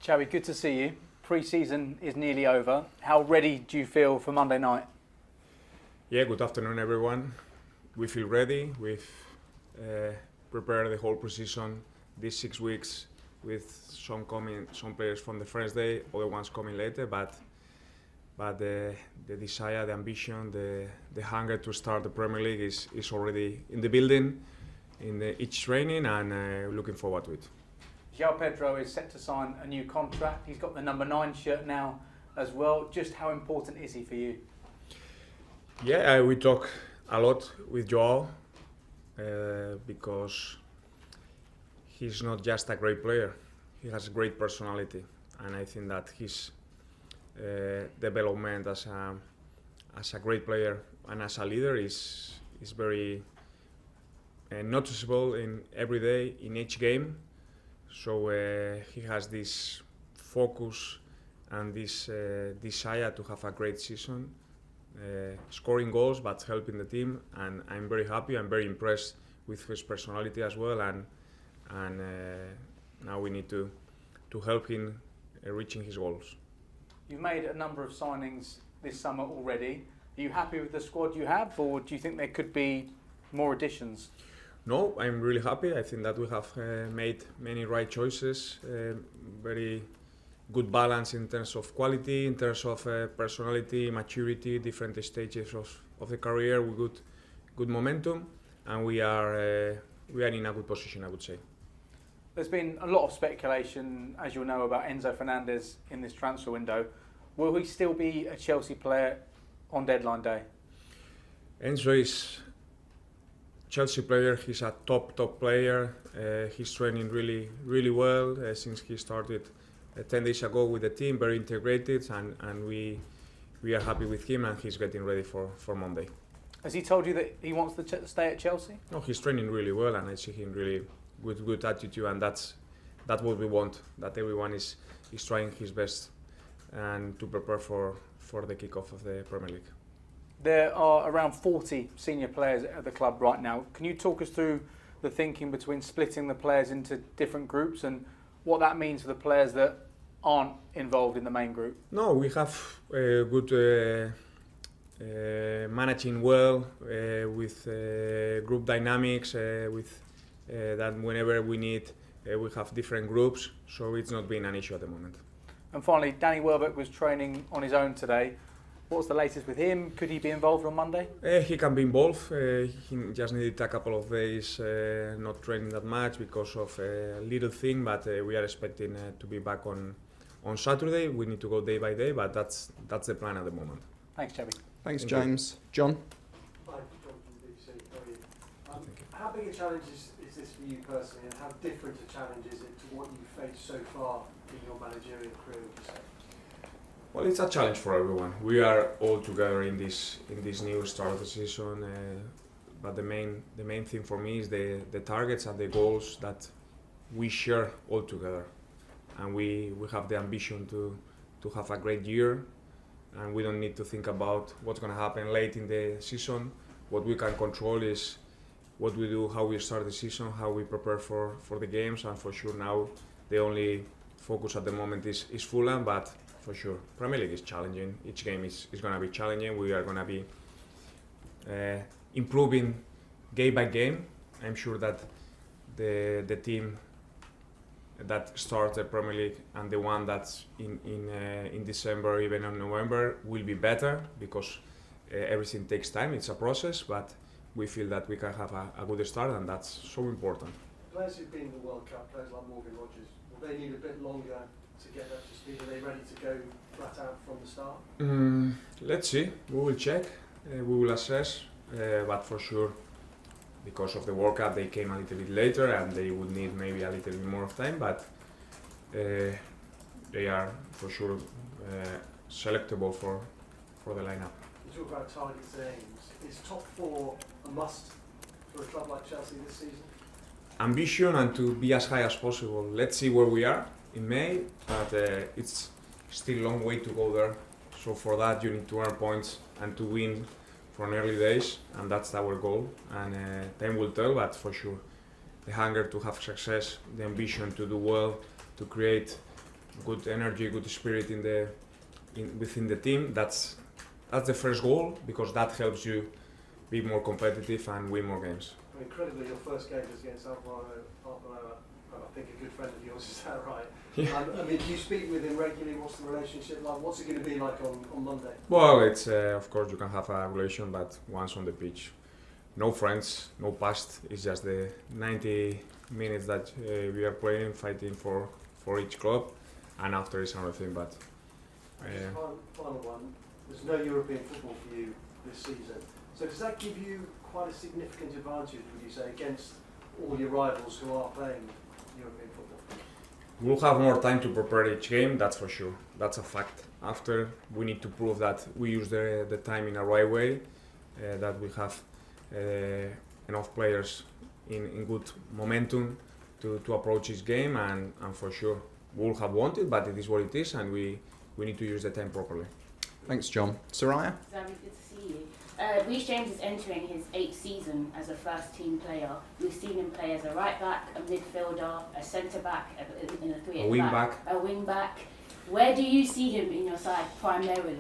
Xabi, good to see you. Pre-season is nearly over. How ready do you feel for Monday night? Yeah, good afternoon, everyone. We feel ready. We've prepared the whole pre-season these 6 weeks with some players from the first day, other ones coming later. But the desire, the ambition, the hunger to start the Premier League is already in the building, in each training, and looking forward to it. João Pedro is set to sign a new contract. He's got the number 9 shirt now as well. Just how important is he for you? Yeah, we talk a lot with João because he's not just a great player. He has a great personality, and I think that his development as a great player and as a leader is very noticeable in every day, in each game. So he has this focus and this desire to have a great season, scoring goals but helping the team, and I'm very happy. I'm very impressed with his personality as well, and now we need to help him reaching his goals. You've made a number of signings this summer already. Are you happy with the squad you have, or do you think there could be more additions? No, I'm really happy. I think that we have made many right choices, very good balance in terms of quality, in terms of personality, maturity, different stages of the career with good momentum, and we are in a good position, I would say. There's been a lot of speculation, as you'll know, about Enzo Fernández in this transfer window. Will he still be a Chelsea player on deadline day? Enzo is Chelsea player. He's a top player. He's training really well since he started 10 days ago with the team, very integrated, and we are happy with him, and he's getting ready for Monday. Has he told you that he wants to stay at Chelsea? No, he's training really well, and I see him really with good attitude, and that's what we want, that everyone is trying his best and to prepare for the kickoff of the Premier League. There are around 40 senior players at the club right now. Can you talk us through the thinking between splitting the players into different groups and what that means for the players that aren't involved in the main group? No, we have good managing well with group dynamics, with that whenever we need, we have different groups, so it's not been an issue at the moment. And finally, Danny Welbeck was training on his own today. What's the latest with him? Could he be involved on Monday? He can be involved. He just needed a couple of days not training that much because of a little thing, but we are expecting to be back on Saturday. We need to go day by day, but that's the plan at the moment. Thanks, Xabi. Thanks, James. John? Hi, John from the BBC. How are you? How big a challenge is this for you personally, and how different a challenge is it to what you've faced so far in your managerial career, would you say? Well, it's a challenge for everyone. We are all together in this new start of the season, but the main thing for me is the targets and the goals that we share all together, and we have the ambition to have a great year, and we don't need to think about what's going to happen late in the season. What we can control is what we do, how we start the season, how we prepare for the games, and for sure now the only focus at the moment is Fulham, but for sure Premier League is challenging. Each game is going to be challenging. We are going to be improving game by game. I'm sure that the team that starts the Premier League and the one that's in December, even in November, will be better because everything takes time. It's a process, but we feel that we can have a good start, and that's so important. Players who've been in the World Cup, players like Morgan Rogers, will they need a bit longer to get up to speed? Are they ready to go flat out from the start? Let's see. We will check. We will assess. But for sure, because of the World Cup, they came a little bit later, and they would need maybe a little bit more of time. But they are for sure selectable for the lineup. You talk about targets and aims. Is top 4 a must for a club like Chelsea this season? Ambition and to be as high as possible. Let's see where we are in May, but it's still a long way to go there. So for that, you need to earn points and to win from early days, and that's our goal. And time will tell, but for sure, the hunger to have success, the ambition to do well, to create good energy, good spirit within the team. That's the first goal, because that helps you be more competitive and win more games. Incredibly, your first game was against Alvaro, I think a good friend of yours, is that right? Yeah. I mean, do you speak with him regularly? What's the relationship like? What's it going to be like on Monday? Well, it's of course you can have a relation, but once on the pitch, no friends, no past. It's just the 90 minutes that we are playing, fighting for each club, and after it's another thing. But final one. There's no European football for you this season. So does that give you quite a significant advantage, would you say, against all your rivals who are playing European football? we'll have more time to prepare each game, that's for sure. That's a fact. After, we need to prove that we use the time in a right way, that we have enough players in good momentum to approach each game, and for sure we'll have wanted, but it is what it is, and we need to use the time properly. Thanks, John. Soraya? Xabi, good to see you. Reece James is entering his 8th season as a first-team player. We've seen him play as a right-back, a midfielder, a centre-back, in a three-at-the-back, a wing-back. Where do you see him in your side primarily?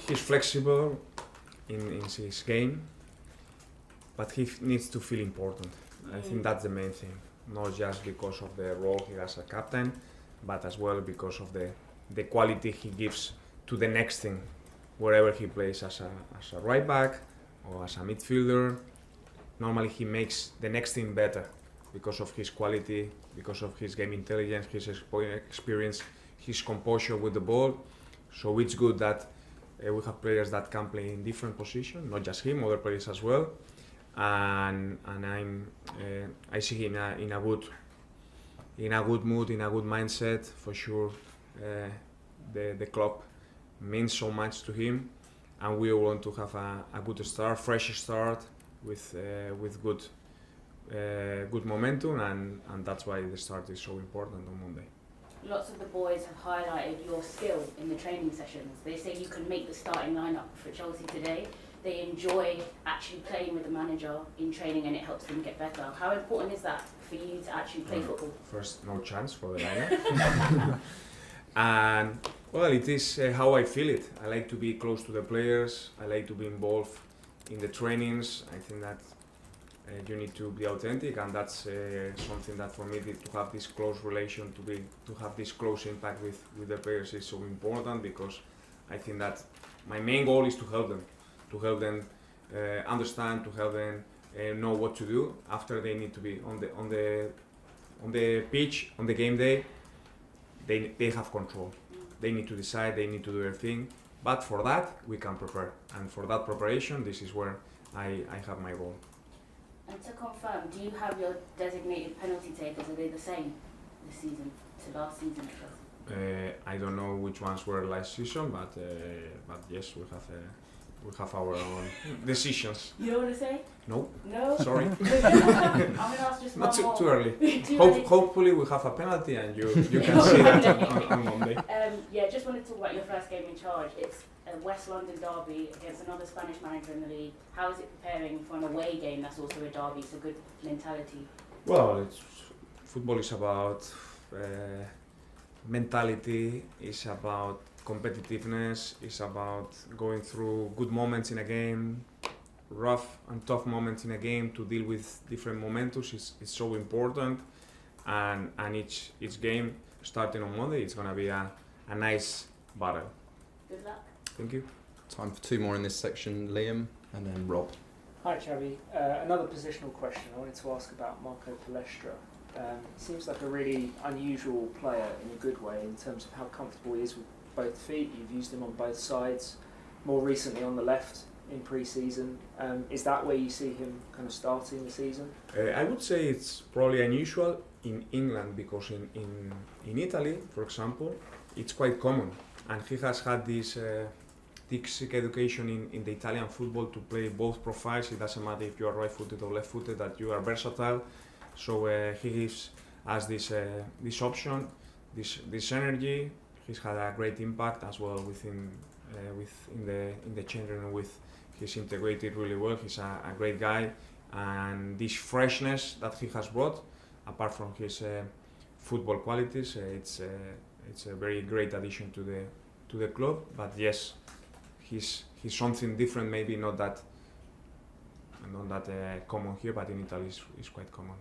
He's flexible in his game, but he needs to feel important. I think that's the main thing. Not just because of the role he has as a captain, but as well because of the quality he gives to the next thing, wherever he plays as a right back or as a midfielder. Normally he makes the next thing better because of his quality, because of his game intelligence, his experience, his composure with the ball. So it's good that we have players that can play in different positions, not just him, other players as well. And I see him in a good mood, in a good mindset for sure. The club means so much to him, and we want to have a good start, fresh start with good momentum, and that's why the start is so important on Monday. Lots of the boys have highlighted your skill in the training sessions. They say you can make the starting lineup for Chelsea today. They enjoy actually playing with the manager in training, and it helps them get better. How important is that for you to actually play football? First, no chance for the lineup. And well, it is how I feel it. I like to be close to the players. I like to be involved in the trainings. I think that you need to be authentic, and that's something that for me to have this close relation, to have this close impact with the players is so important, because I think that my main goal is to help them understand, to help them know what to do. After, they need to be on the pitch, on the game day. They have control. They need to decide, they need to do their thing. But for that, we can prepare. And for that preparation, this is where I have my role. And to confirm, do you have your designated penalty takers? Are they the same this season to last season? I don't know which ones were last season, but yes, we have our own decisions. You know what to say? No. No? Sorry. I'm going to ask just Not one more. too early. Too early. Hopefully we have a penalty, and you can see that on Monday. Yeah, just wanted to talk about your first game in charge. It's a West London derby against another Spanish manager in the league. How is it preparing for an away game that's also a derby? It's a good mentality. Well, football is about mentality, it's about competitiveness, it's about going through good moments in a game, rough and tough moments in a game, to deal with different momentum. It's so important, and each game starting on Monday, it's going to be a nice battle. Good luck. Thank you. Time for two more in this section, Liam and then Rob. Hi Xabi, another positional question. I wanted to ask about Marco Palestra. Seems like a really unusual player in a good way in terms of how comfortable he is with both feet. You've used him on both sides, more recently on the left in pre-season. Is that where you see him kind of starting the season? I would say it's probably unusual in England, because in Italy, for example, it's quite common, and he has had this education in the Italian football to play both profiles. It doesn't matter if you are right-footed or left-footed, that you are versatile. So he gives us this option, this energy. He's had a great impact as well in the changing room. He's integrated really well. He's a great guy, and this freshness that he has brought, apart from his football qualities, it's a very great addition to the club. But yes, he's something different. Maybe not that common here, but in Italy is quite common.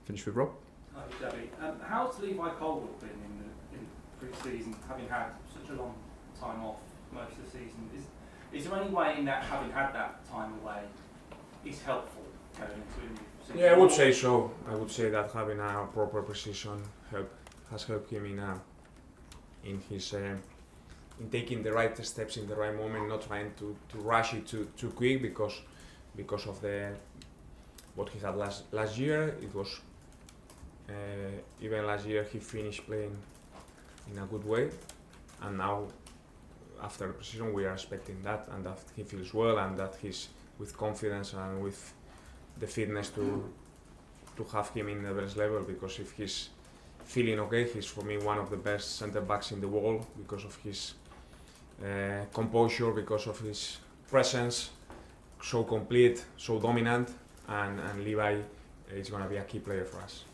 Finish with Rob. Hi, Xabi. How's Levi Colwill been in pre-season, having had such a long time off most of the season? Is there any way in that having had that time away is helpful going into a new season? Yeah, I would say so. I would say that having a proper precision has helped him in taking the right steps in the right moment, not trying to rush it too quick because of what he had last year. It was even last year he finished playing in a good way, and now after the precision we are expecting that, and that he feels well, and that he's with confidence and with the fitness to have him in the best level, because if he's feeling okay, he's for me one of the best centre backs in the world because of his composure, because of his presence, so complete, so dominant, and Levi is going to be a key player for us.